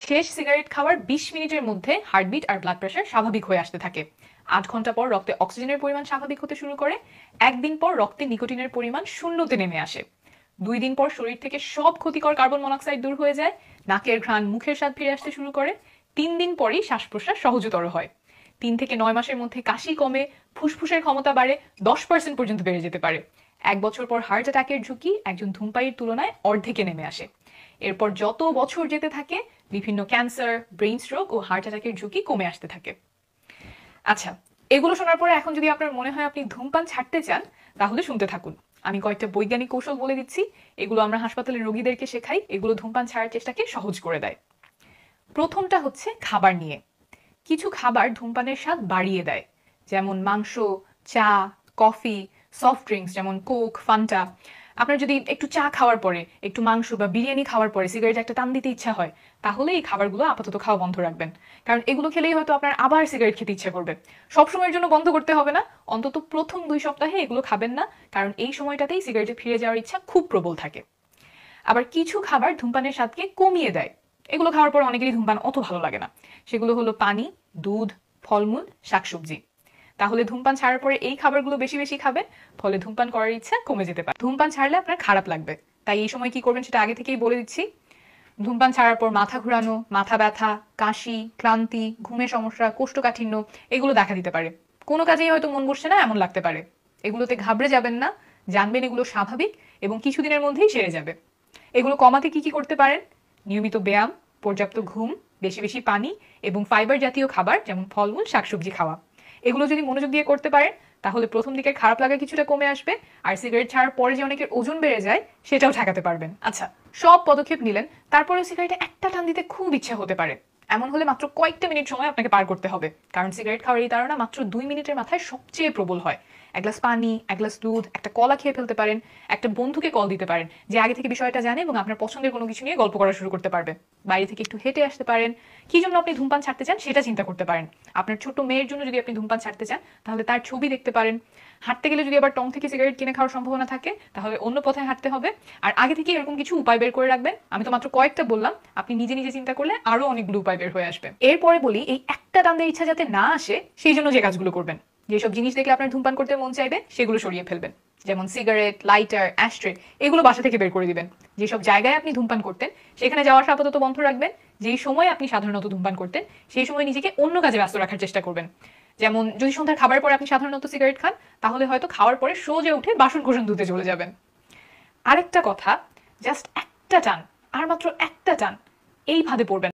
শেষ সিগারেট খাওয়ার ২০ মিনিটের মধ্যে হার্টবিট আর ব্লাড প্রেশার স্বাভাবিক হয়ে আসতে থাকে। ৮ ঘন্টা পর রক্তে অক্সিজেনের পরিমাণ স্বাভাবিক হতে শুরু করে। একদিন পর রক্তে নিকোটিনের পরিমাণ শূন্যতে নেমে আসে। ২ দিন পর শরীর থেকে সব ক্ষতিকর কার্বন মনোক্সাইড দূর হয়ে যায়। নাকের ঘ্রাণ, মুখের স্বাদ ফিরে আসতে শুরু করে। ৩ দিন পরই শ্বাস প্রশ্বাস সহজতর হয়। ৩ থেকে ৯ মাসের মধ্যে কাশি কমে, ফুসফুসের ক্ষমতা বাড়ে, ১০% পর্যন্ত বেড়ে যেতে পারে। ১ বছর পর হার্ট অ্যাটাকের ঝুঁকি একজন ধূমপায়ীর তুলনায় অর্ধেকে নেমে আসে। এরপর যত বছর যেতে থাকে বিভিন্ন ক্যান্সার, ব্রেইন স্ট্রোক ও হার্ট অ্যাটাকের ঝুঁকি কমে আসতে থাকে। আচ্ছা, এগুলো শোনার পরে এখন যদি আপনার মনে হয় আপনি ধূমপান ছাড়তে চান, তাহলে শুনতে থাকুন। আমি কয়েকটা বৈজ্ঞানিক কৌশল বলে দিচ্ছি। এগুলো আমরা হাসপাতালের রোগীদেরকে শেখাই। এগুলো ধূমপান ছাড়ার চেষ্টাকে সহজ করে দেয়। প্রথমটা হচ্ছে খাবার নিয়ে। কিছু খাবার ধূমপানের স্বাদ বাড়িয়ে দেয়, যেমন মাংস, চা, কফি, সফট ড্রিঙ্কস যেমন কোক, ফান্টা। আপনার যদি একটু চা খাওয়ার পরে, একটু মাংস বা বিরিয়ানি খাওয়ার পরে সিগারেট একটা টান দিতে ইচ্ছা হয়, তাহলে এই খাবারগুলো আপাতত খাওয়া বন্ধ রাখবেন। কারণ এগুলো খেলেই হয়তো আপনার আবার সিগারেট খেতে ইচ্ছে করবে। সবসময়ের জন্য বন্ধ করতে হবে না, অন্তত প্রথম ২ সপ্তাহে এগুলো খাবেন না, কারণ এই সময়টাতেই সিগারেটে ফিরে যাওয়ার ইচ্ছা খুব প্রবল থাকে। আবার কিছু খাবার ধূমপানের স্বাদকে কমিয়ে দেয়। এগুলো খাওয়ার পর অনেকেরই ধূমপান অত ভালো লাগে না। সেগুলো হলো পানি, দুধ, ফলমূল, শাকসবজি। তাহলে ধূমপান ছাড়ার পরে এই খাবারগুলো বেশি বেশি খাবেন, ফলে ধূমপান করার ইচ্ছা কমে যেতে পারে। ধূমপান ছাড়লে আপনার খারাপ লাগবে, তাই এই সময় কি করবেন সেটা আগে থেকেই বলে দিচ্ছি। ধূমপান ছাড়ার পর মাথা ঘোরানো, মাথা ব্যথা, কাশি, ক্লান্তি, ঘুমের সমস্যা, কোষ্ঠকাঠিন্য এগুলো দেখা দিতে পারে। কোনো কাজেই হয়তো মন বসছে না এমন লাগতে পারে। এগুলোতে ঘাবড়ে যাবেন না, জানবেন এগুলো স্বাভাবিক এবং কিছুদিনের মধ্যেই সেরে যাবে। এগুলো কমাতে কি কি করতে পারেন? নিয়মিত ব্যায়াম, পর্যাপ্ত ঘুম, বেশি বেশি পানি এবং ফাইবার জাতীয় খাবার যেমন ফলমূল, শাকসবজি খাওয়া। এগুলো যদি মনোযোগ দিয়ে করতে পারেন, তাহলে প্রথম দিকের খারাপ লাগা কিছুটা কমে আসবে, আর সিগারেট ছাড়ার পরে যে অনেকের ওজন বেড়ে যায় সেটাও ঠেকাতে পারবেন। আচ্ছা, সব পদক্ষেপ নিলেন, তারপরে সিগারেটে একটা টান দিতে খুব ইচ্ছা হতে পারে। এমন হলে মাত্র কয়েকটা মিনিট সময় আপনাকে পার করতে হবে, কারণ সিগারেট খাওয়ার এই তাড়না মাত্র ২ মিনিটের মাথায় সবচেয়ে প্রবল হয়। ১ গ্লাস পানি, ১ গ্লাস দুধ, একটা কলা খেয়ে ফেলতে পারেন, একটা বন্ধুকে কল দিতে পারেন যে আগে থেকে বিষয়টা জানে এবং আপনার পছন্দের কোনো কিছু নিয়ে গল্প করা শুরু করতে পারবে। বাইরে থেকে একটু হেঁটে আসতে পারেন। কি জন্য আপনি ধূমপান ছাড়তে চান সেটা চিন্তা করতে পারেন। আপনার ছোট মেয়ের জন্য যদি আপনি ধূমপান ছাড়তে চান, তাহলে তার ছবি দেখতে পারেন। হাঁটতে গেলে যদি আবার টং থেকে সিগারেট কিনে খাওয়ার সম্ভাবনা থাকে, তাহলে অন্য পথে হাঁটতে হবে। আর আগে থেকে এরকম কিছু উপায় বের করে রাখবেন। আমি তো মাত্র কয়েকটা বললাম, আপনি নিজে নিজে চিন্তা করলে আরো অনেকগুলো উপায় বের হয়ে আসবে। এরপরে বলি, এই একটা টান দেওয়ার ইচ্ছা যাতে না আসে সেই জন্য যে কাজগুলো করবেন। যেসব জিনিস দেখলে আপনার ধূমপান করতে মন চাইবে সেগুলো সরিয়ে ফেলবেন, যেমন সিগারেট, লাইটার, অ্যাশট্রে এগুলো বাসা থেকে বের করে দিবেন। যেসব জায়গায় আপনি ধূমপান করতেন সেখানে যাওয়া আসা আপাতত বন্ধ রাখবেন। যেই সময় আপনি সাধারণত ধূমপান করতেন সেই সময় নিজেকে অন্য কাজে ব্যস্ত রাখার চেষ্টা করবেন। যেমন যদি সন্ধ্যার খাবার পরে আপনি সাধারণত সিগারেট খান, তাহলে হয়তো খাওয়ার পরে সোজা উঠে বাসন কোসন ধুতে চলে যাবেন। আরেকটা কথা, জাস্ট একটা টান, আর মাত্র একটা টান এই ফাঁদে পড়বেন।